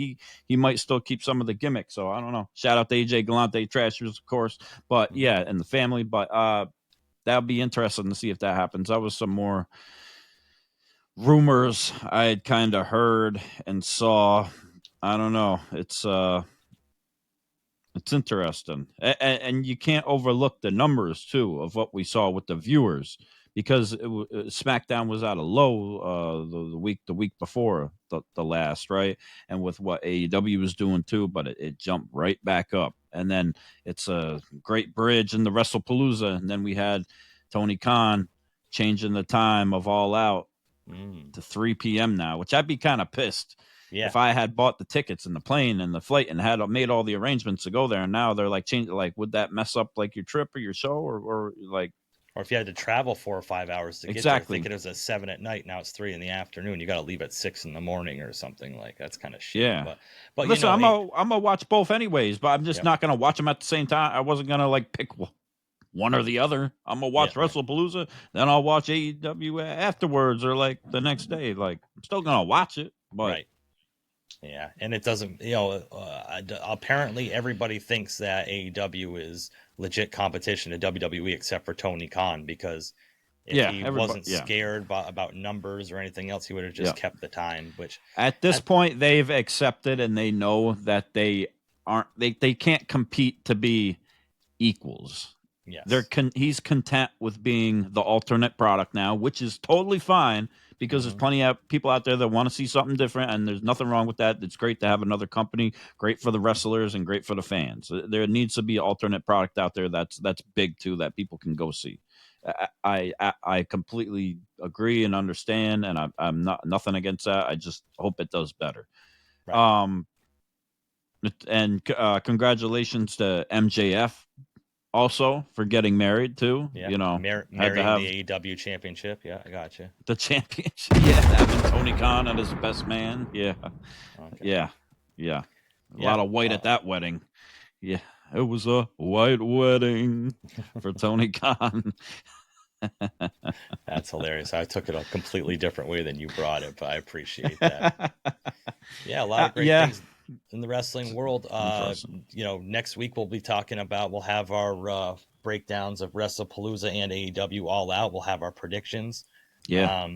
he might still keep some of the gimmicks. So I don't know. Shout out to AJ Galante, Trashers, of course. But yeah, and the family. But that would be interesting to see if that happens. That was some more rumors I had kind of heard and saw. I don't know. It's interesting. And you can't overlook the numbers, too, of what we saw with the viewers. Because SmackDown was at a low the week before the last, right? And with what AEW was doing too, but it jumped right back up. And then it's a great bridge in the Wrestlepalooza. And then we had Tony Khan changing the time of All Out to 3 p.m. now, which I'd be kind of pissed. Yeah. If I had bought the tickets and the plane and the flight and had made all the arrangements to go there, and now they're like changing, like, would that mess up like your trip or your show or like? Or if you had to travel 4 or 5 hours to get there, thinking it was at 7 at night, now it's 3 in the afternoon. You got to leave at 6 in the morning or something. Like, that's kind of shit. Yeah. But listen, I'm gonna watch both anyways, but I'm just not gonna watch them at the same time. I wasn't gonna like pick one or the other. I'm gonna watch Wrestlepalooza, then I'll watch AEW afterwards or like the next day. Like, I'm still gonna watch it, but right. Yeah, and it doesn't. Apparently everybody thinks that AEW is legit competition to WWE except for Tony Khan, because if he wasn't scared about numbers or anything else, he would have just kept the time. Which at this point they've accepted and they know that they can't compete to be equals. Yes, he's content with being the alternate product now, which is totally fine. Because there's plenty of people out there that want to see something different, and there's nothing wrong with that. It's great to have another company, great for the wrestlers and great for the fans. There needs to be alternate product out there that's big too, that people can go see. I completely agree and understand, and I'm not nothing against that. I just hope it does better. Right. And congratulations to MJF. Also, for getting married too, marrying the AEW championship. Yeah, I got you. The championship, having Tony Khan as his best man. Yeah, okay. yeah. A lot of white at that wedding. Yeah, it was a white wedding for Tony Khan. That's hilarious. I took it a completely different way than you brought it, but I appreciate that. Yeah, a lot of great things in the wrestling world. Next week we'll have our breakdowns of Wrestlepalooza and AEW All Out. We'll have our predictions. Yeah.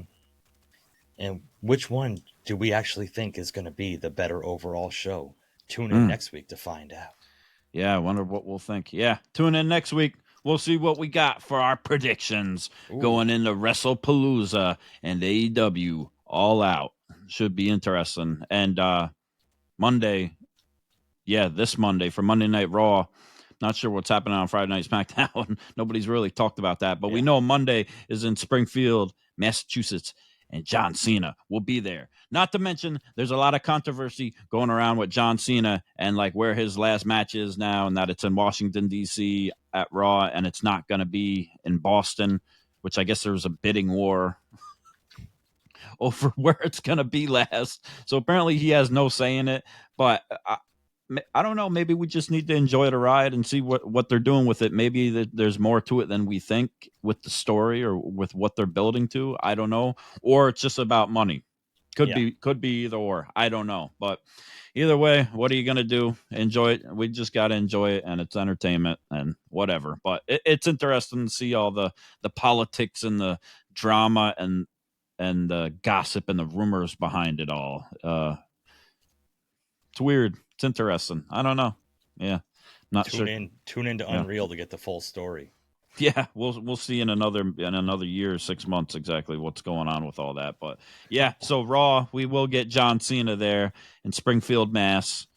And which one do we actually think is going to be the better overall show? Tune in next week to find out. Yeah, I wonder what we'll think. Yeah, tune in next week. We'll see what we got for our predictions going into Wrestlepalooza and AEW All Out. Should be interesting. And Monday, this Monday for Monday Night Raw. Not sure what's happening on Friday Night SmackDown. Nobody's really talked about that, but we know Monday is in Springfield, Massachusetts, and John Cena will be there. Not to mention, there's a lot of controversy going around with John Cena and like where his last match is now, and that it's in Washington, D.C. at Raw, and it's not going to be in Boston, which I guess there was a bidding war over where it's going to be last. So apparently he has no say in it, but I don't know. Maybe we just need to enjoy the ride and see what they're doing with it. Maybe there's more to it than we think with the story or with what they're building to. I don't know. Or it's just about money. Could be either or. I don't know. But either way, what are you going to do? Enjoy it. We just got to enjoy it, and it's entertainment and whatever. But it's interesting to see all the politics and the drama and the gossip and the rumors behind it all. It's weird. It's interesting. I don't know. Yeah, not sure. Tune into Unreal to get the full story. Yeah, we'll see in another year, 6 months exactly what's going on with all that. But yeah, so Raw, we will get John Cena there in Springfield, Mass.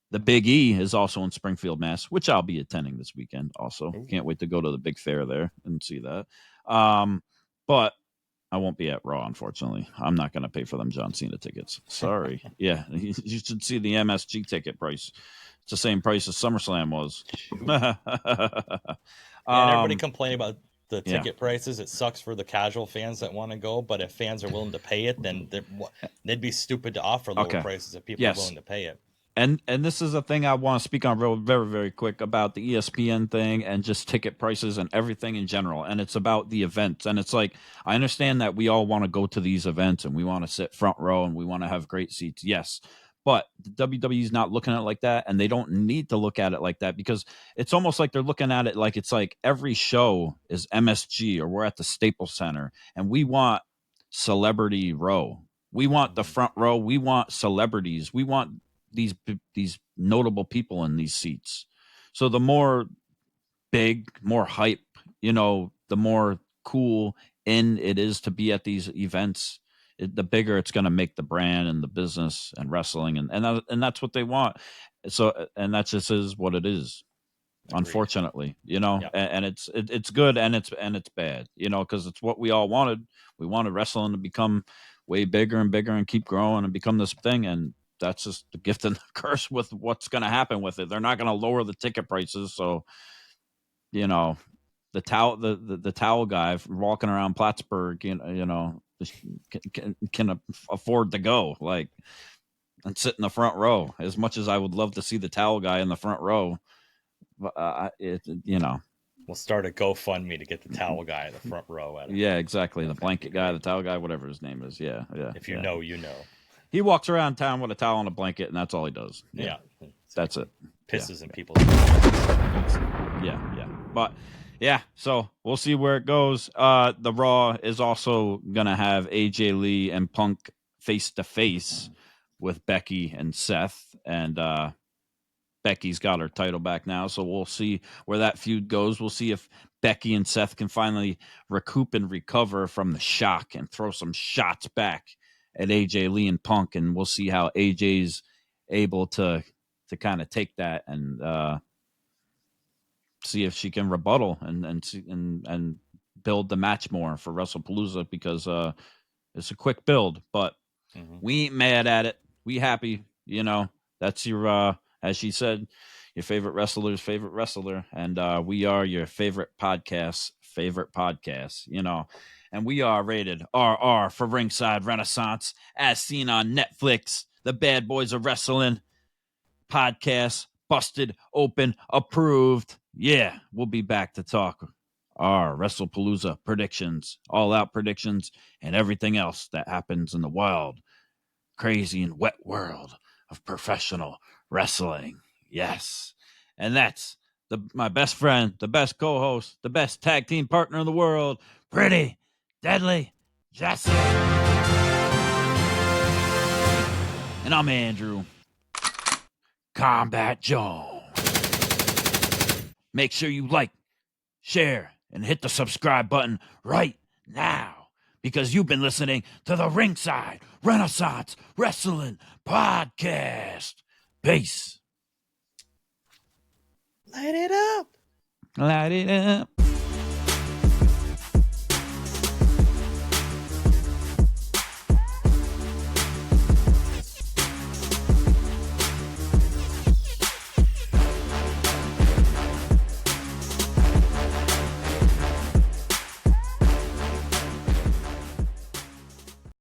The Big E is also in Springfield, Mass, which I'll be attending this weekend. Also, can't wait to go to the big fair there and see that. But I won't be at Raw, unfortunately. I'm not going to pay for them John Cena tickets. Sorry. Yeah, you should see the MSG ticket price. It's the same price as SummerSlam was. And everybody complaining about the yeah. ticket prices. It sucks for the casual fans that want to go, but if fans are willing to pay it, then they'd be stupid to offer lower prices if people are willing to pay it. And this is a thing I want to speak on very, very quick about the ESPN thing and just ticket prices and everything in general. And it's about the events. And it's like, I understand that we all want to go to these events and we want to sit front row and we want to have great seats. Yes. But the WWE is not looking at it like that. And they don't need to look at it like that, because it's almost like they're looking at it like it's like every show is MSG or we're at the Staples Center and we want celebrity row. We want the front row. We want celebrities. We want these notable people in these seats. So the more big, more hype, the more cool in it is to be at these events, the bigger it's going to make the brand and the business and wrestling, and that's what they want. So, and that just is what it is. Agreed. Unfortunately, and it's good and it's bad, because it's what we all wanted. We wanted wrestling to become way bigger and bigger and keep growing and become this thing, and that's just the gift and the curse with what's going to happen with it. They're not going to lower the ticket prices. So, the towel guy walking around Plattsburgh, can afford to go and sit in the front row. As much as I would love to see the towel guy in the front row, We'll start a GoFundMe to get the towel guy in the front row. Yeah, exactly. The blanket guy, the towel guy, whatever his name is. Yeah. If you know, you know. He walks around town with a towel and a blanket, and that's all he does. Yeah. That's it. Pisses in people's Yeah. But, yeah, so we'll see where it goes. The Raw is also going to have AJ Lee and Punk face-to-face with Becky and Seth, and Becky's got her title back now, so we'll see where that feud goes. We'll see if Becky and Seth can finally recoup and recover from the shock and throw some shots back at AJ Lee and Punk, and we'll see how AJ's able to kind of take that and see if she can rebuttal and build the match more for Wrestlepalooza, because it's a quick build, but we ain't mad at it. We happy, that's your as she said, your favorite wrestler's favorite wrestler, and we are your favorite podcast, and we are rated RR for Ringside Renaissance, as seen on Netflix. The Bad Boys of Wrestling podcast, busted open, approved. Yeah, we'll be back to talk our Wrestlepalooza predictions, all out predictions, and everything else that happens in the wild, crazy, and wet world of professional wrestling. Yes. And that's my best friend, the best co-host, the best tag team partner in the world, Pretty Deadly Jesse. And I'm Andrew Kombat Jones. Make sure you like, share, and hit the subscribe button right now, because you've been listening to the Ringside Renaissance Wrestling Podcast. Peace. Light it up. Light it up.